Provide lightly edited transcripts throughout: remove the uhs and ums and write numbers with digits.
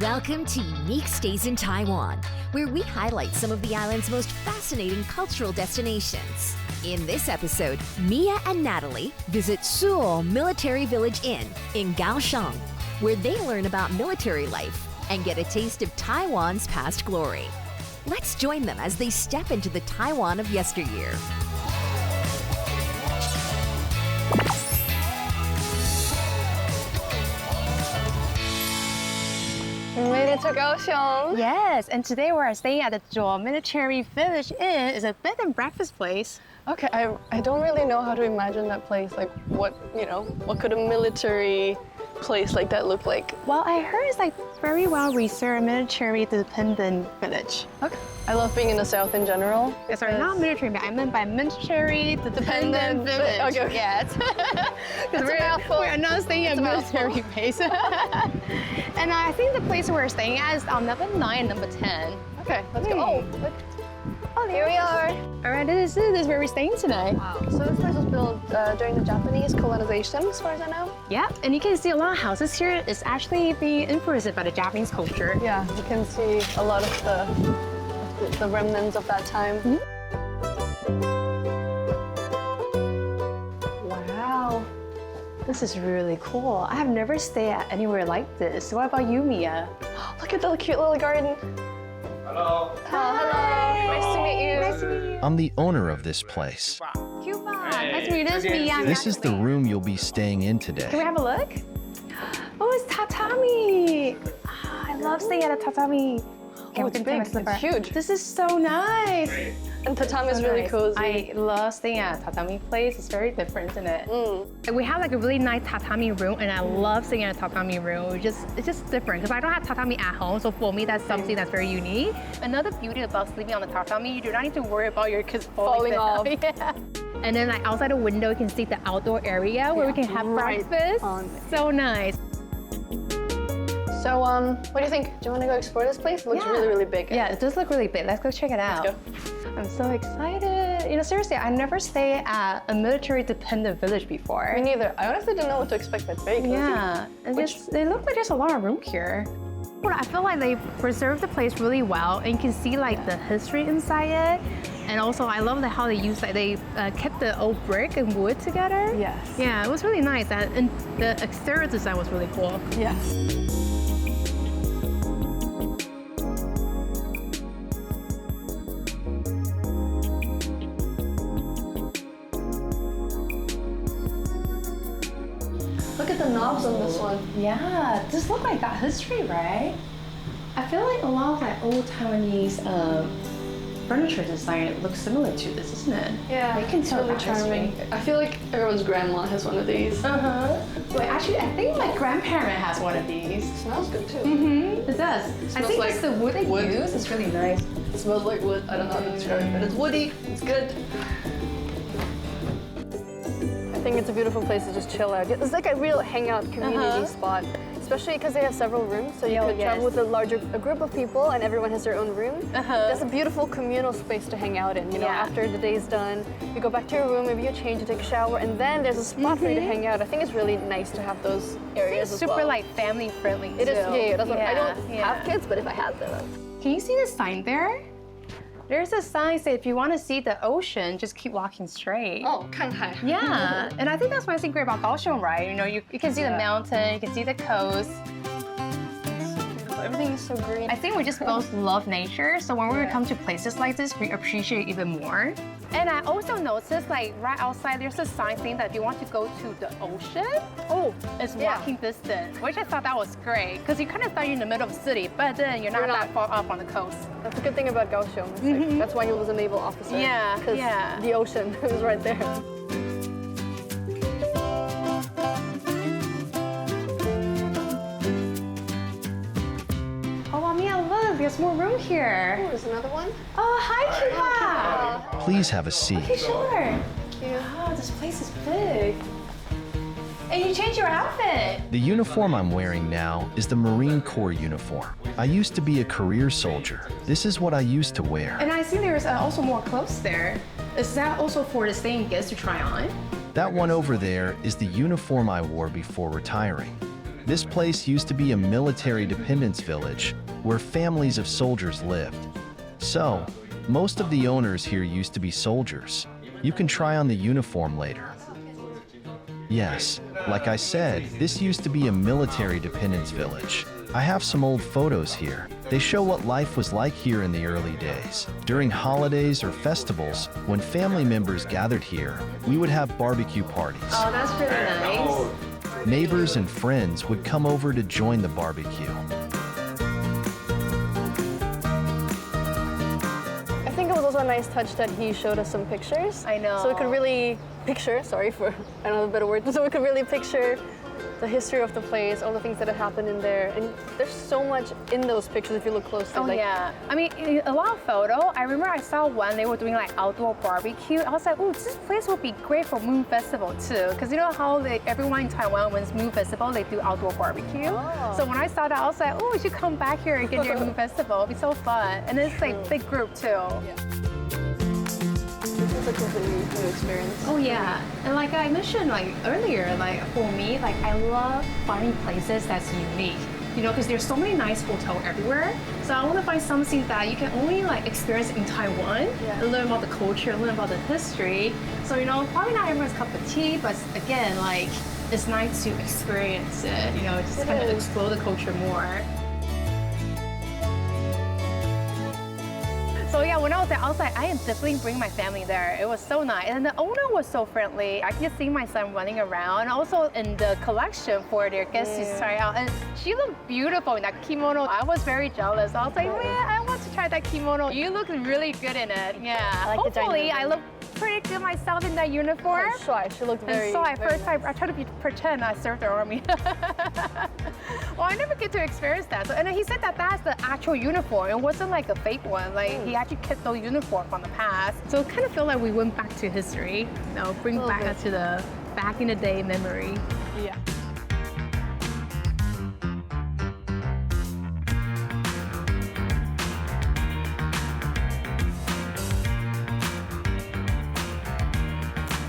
Welcome to Unique Stays in Taiwan, where we highlight some of the island's most fascinating cultural destinations. In this episode, Mia and Natalie visit Suo Military Village Inn in Kaohsiung, where they learn about military life and get a taste of Taiwan's past glory. Let's join them as they step into the Taiwan of yesteryear. We made it to Kaohsiung. Yes, and today we're staying at the Suo Military Village Inn. It's a bed and breakfast place. Okay, I don't really know how to imagine that place. Like, what could a military place like that look like? Well, I heard it's like very well reserved military dependent village. Okay. I love being in the South in general. Sorry, not military, but I meant by military dependent village. Okay. Yes. Because we're not staying at a military base. And I think the place we're staying at is on number 9 and number 10. Okay, let's go. Oh, look. Oh, here we are. All right, this is where we're staying tonight. Wow. So this place was built during the Japanese colonization, as far as I know. Yeah, and you can see a lot of houses here. It's actually being influenced by the Japanese culture. Yeah, you can see a lot of the remnants of that time. Wow, this is really cool. I have never stayed at anywhere like this. What about you, Mia? Look at the cute little garden. Hello. Hello. Nice to meet you. Nice to meet you. I'm the owner of this place. Cuba. Nice to meet you. This is Mia. This is the room you'll be staying in Can we today. have a look? Oh, it's tatami. I love staying at a tatami. Okay, Oh, it's big. It's huge. This is so nice. And tatami is really nice. cozy. I love staying at a tatami place. It's very different, isn't it? We have like a really nice tatami room, and I love staying in a tatami room. It's just different because I don't have tatami at home, so for me that's something that's very unique. Another beauty about sleeping on the tatami, you do not need to worry about your kids falling off. Yeah. And then like outside the window, you can see the outdoor area where we can have right breakfast. on. So nice. So, what do you think? Do you want to go explore this place? It looks Yeah. really, really big. Yeah, it does look really big. Let's go check it out. Let's I'm so excited. You know, seriously, I never stayed at a military-dependent village before. Me neither. I honestly didn't know what to expect that big. Yeah, and they look like there's a lot of room here. Well, I feel like they preserved the place really well, and you can see like the history inside it. And also, I love how they used they kept the old brick and wood together. Yes. Yeah, it was really nice, and the exterior design was really cool. Yes. Look at the knobs on this one. Yeah, this look like that history, right? I feel like a lot of like old Taiwanese furniture design looks similar to this, isn't it? Yeah, You can it's tell really that charming. history. I feel like everyone's grandma has one of these. Wait, actually, I think my grandparent has one of these. It smells good too. It does. I smells think like it's the wood they wood. use. It's really nice. It smells like wood. I don't know how to describe it, but it's woody. It's good. I think it's a beautiful place to just chill out. It's like a real hangout community spot, especially because they have several rooms. So you could travel with a group of people, and everyone has their own room. That's a beautiful communal space to hang out in. You know, after the day's done, you go back to your room, maybe you change, you take a shower, and then there's a spot for you to hang out. I think it's really nice to have those areas as Super well. like family friendly. It is. too. Yeah, that's what I don't Yeah. have kids, but if I had them. Can you see the sign there? There's a sign saying if you want to see the ocean, just keep walking straight. Oh, 看海. Yeah, and I think that's what's great about Kaohsiung, right? You know, you can see the mountain, you can see the coast. Everything is so green. I think we just both love nature, so when we come to places like this, we appreciate it even more. And I also noticed, like, right outside, there's a sign saying that if you want to go to the ocean, it's walking distance, which I thought that was great, because you kind of thought you're in the middle of the city, but then you're not that far off on the coast. That's a good thing about Kaohsiung. It's like, that's why he was a naval officer. Yeah, Because yeah. the ocean was right there. Oh, wow, Mia, look, there's more room here. Oh, there's another one. Oh, hi, Cuba. Please have a seat. Okay, sure. Thank you. Oh, this place is big. And you changed your outfit. The uniform I'm wearing now is the Marine Corps uniform. I used to be a career soldier. This is what I used to wear. And I see there's also more clothes there. Is that also for the staying guests to try on? That one over there is the uniform I wore before retiring. This place used to be a military dependence village where families of soldiers lived. So, most of the owners here used to be soldiers. You can try on the uniform later. Yes, like I said, this used to be a military dependence village. I have some old photos here. They show what life was like here in the early days. During holidays or festivals, when family members gathered here, we would have barbecue parties. Oh, that's really nice. Neighbors and friends would come over to join the barbecue. I think it was also a nice touch that he showed us some pictures. I know. So we could really picture, sorry for, I don't know a better word, so we could really picture the history of the place, all the things that have happened in there. And there's so much in those pictures if you look closely. Oh, yeah. I mean, in a lot of photo, I remember I saw one, they were doing like outdoor barbecue. I was like, oh, this place would be great for Moon Festival too. Because you know how everyone in Taiwan, when it's Moon Festival, they do outdoor barbecue. Oh. So when I saw that, I was like, oh, we should come back here and get your Moon Festival. It'll be so fun. And it's like big group too. Yeah. This is a completely new experience. Oh yeah, and like I mentioned like earlier, like for me, like I love finding places that's unique. You know, because there's so many nice hotels everywhere. So I want to find something that you can only like experience in Taiwan and learn about the culture, learn about the history. So you know, probably not everyone's cup of tea, but again, like it's nice to experience it. You know, just kind of explore the culture more. So yeah, when I was there, I was like, I am definitely bringing my family there. It was so nice. And the owner was so friendly. I could see my son running around. Also in the collection for their guests to try out. And she looked beautiful in that kimono. I was very jealous. I was like, man, I want to try that kimono. You look really good in it. Yeah. Hopefully, I look pretty good myself in that uniform. Oh, shy. She looked very. And so at first, I tried to pretend I served the army. Well, I never get to experience that. So, and then he said that that's the actual uniform. It wasn't like a fake one. Like he actually kept those uniform from the past. So it kind of felt like we went back to history. You know, bring back to the back in the day memory. Yeah.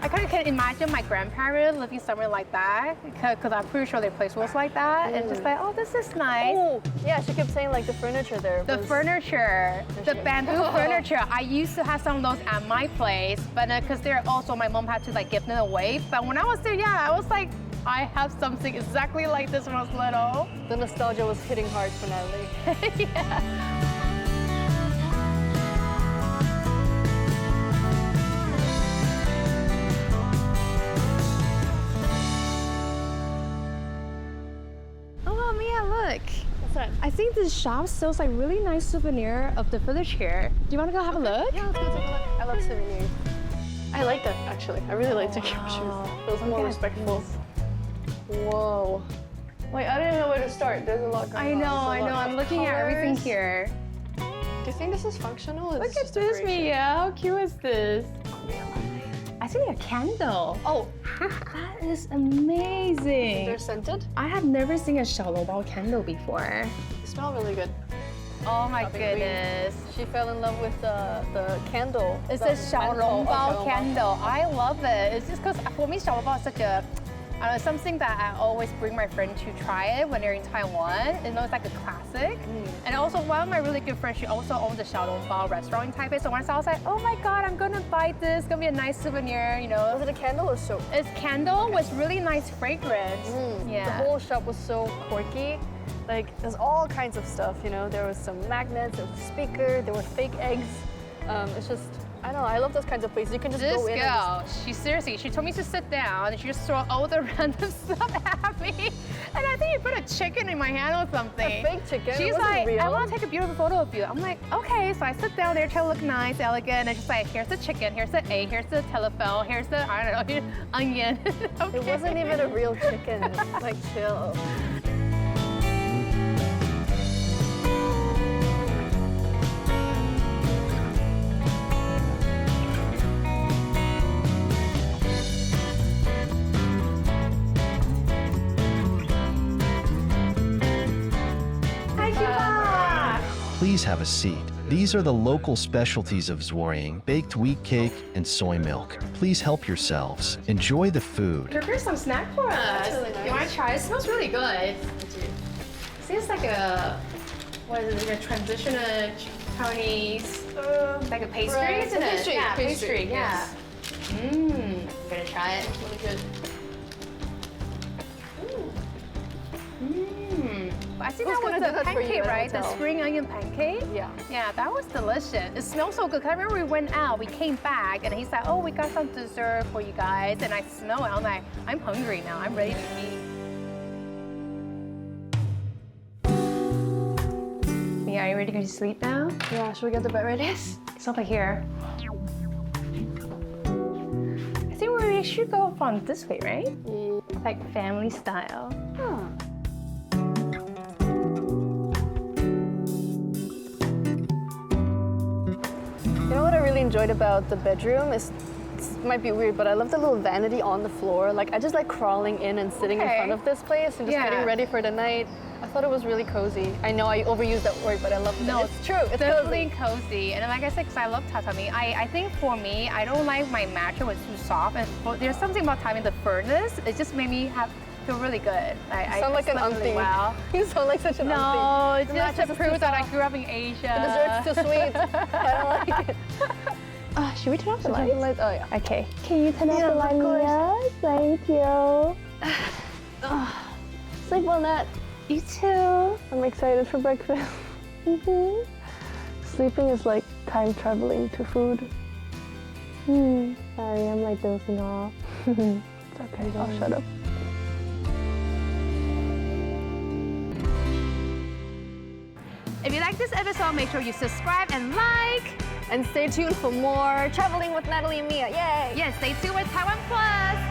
I kind of can imagine my grandparents living somewhere like that because I'm pretty sure their place was like that and just like, oh, this is nice. Oh, yeah, she kept saying like the furniture there. The furniture, the bamboo furniture. I used to have some of those at my place, but because they're also, my mom had to like give them away. But when I was there, yeah, I was like, I have something exactly like this when I was little. The nostalgia was hitting hard for Natalie. Yeah. Look, I think this shop sells like really nice souvenir of the village here. Do you want to go have a look? Yeah, let's go take a look. I love souvenirs. I like that actually. I really like taking pictures. Feels more respectful. Whoa. Like I didn't know where to start. There's a lot going on. I know. I'm looking at everything here. Do you think this is functional? Look at this, Mia. How cute is this? I see a candle. Oh, that is amazing. They're scented? I have never seen a xiaolongbao candle before. They smell really good. Oh my goodness. She fell in love with the candle. It's a xiaolongbao candle. I love it. It's just because for me, xiaolongbao is such a something that I always bring my friend to try it when they're in Taiwan. You know, it's like a classic. And also, one of my really good friends, she also owns a xiaolongbao restaurant in Taipei. So once I was like, oh my God, I'm gonna buy this. It's gonna be a nice souvenir, you know. Was it a candle or soap? It's candle with really nice fragrance. Yeah. The whole shop was so quirky. Like, there's all kinds of stuff, you know. There was some magnets, there was a speaker, there were fake eggs. It's just, I don't know, I love those kinds of places. You can just go in. This girl, she told me to sit down and she just threw all the random stuff at me. And I think you put a chicken in my hand or something. A fake chicken? She's like, real. I want to take a beautiful photo of you. I'm like, okay. So I sit down there, try to look nice, elegant, and she's like, here's the chicken, here's the egg, here's the telephone, here's the, I don't know, onion. Okay. It wasn't even a real chicken. Like, chill. Please have a seat. These are the local specialties of Zhuoying: baked wheat cake and soy milk. Please help yourselves. Enjoy the food. Prepare some snack for us. Really nice. You want to try? It smells really good. Seems like a, what is it, like a traditional Chinese, like a pastry, Right. isn't it? Pastry, Yeah, pastry, pastry, yeah. yes. I'm gonna try it. Really good. I think that Who's was gonna do the that for you, pancake, I right? can The tell. spring onion pancake? Yeah. Yeah, that was delicious. It smells so good. 'Cause I remember we went out, we came back, and he's like, oh, we got some dessert for you guys. And I smell it. I'm like, I'm hungry now. I'm ready to eat. Mia, are you ready to go to sleep now? Yeah, should we get the bed ready? It's over here. I think we should go from this way, right? Like family style. You know what I really enjoyed about the bedroom is, it might be weird, but I love the little vanity on the floor. Like, I just like crawling in and sitting in Okay. front of this place and just Yeah. getting ready for the night. I thought it was really cozy. I know I overused that word, but I love it. No, It's true. It's definitely cozy. cozy. And like I said, because I love tatami, I think for me, I don't like my mattress was too soft. And there's something about having the furnace. It just made me feel really good. I Sound like an slept really auntie. well. You sound like such an No, auntie. it's The just mattress to is prove too that I soft. grew up in Asia. The dessert's too sweet. I don't like it. Should we turn off the Turn the lights? lights. Oh yeah. Okay. Can you turn off Yes, the of light, course. Mia? Thank you. Sleep well, Nat. You too. I'm excited for breakfast. Sleeping is like time traveling to food. Sorry, I'm like dozing off. It's okay. I'll shut up. If you like this episode, make sure you subscribe and like. And stay tuned for more Traveling with Natalie and Mia. Yay! Yes, stay tuned with Taiwan Plus.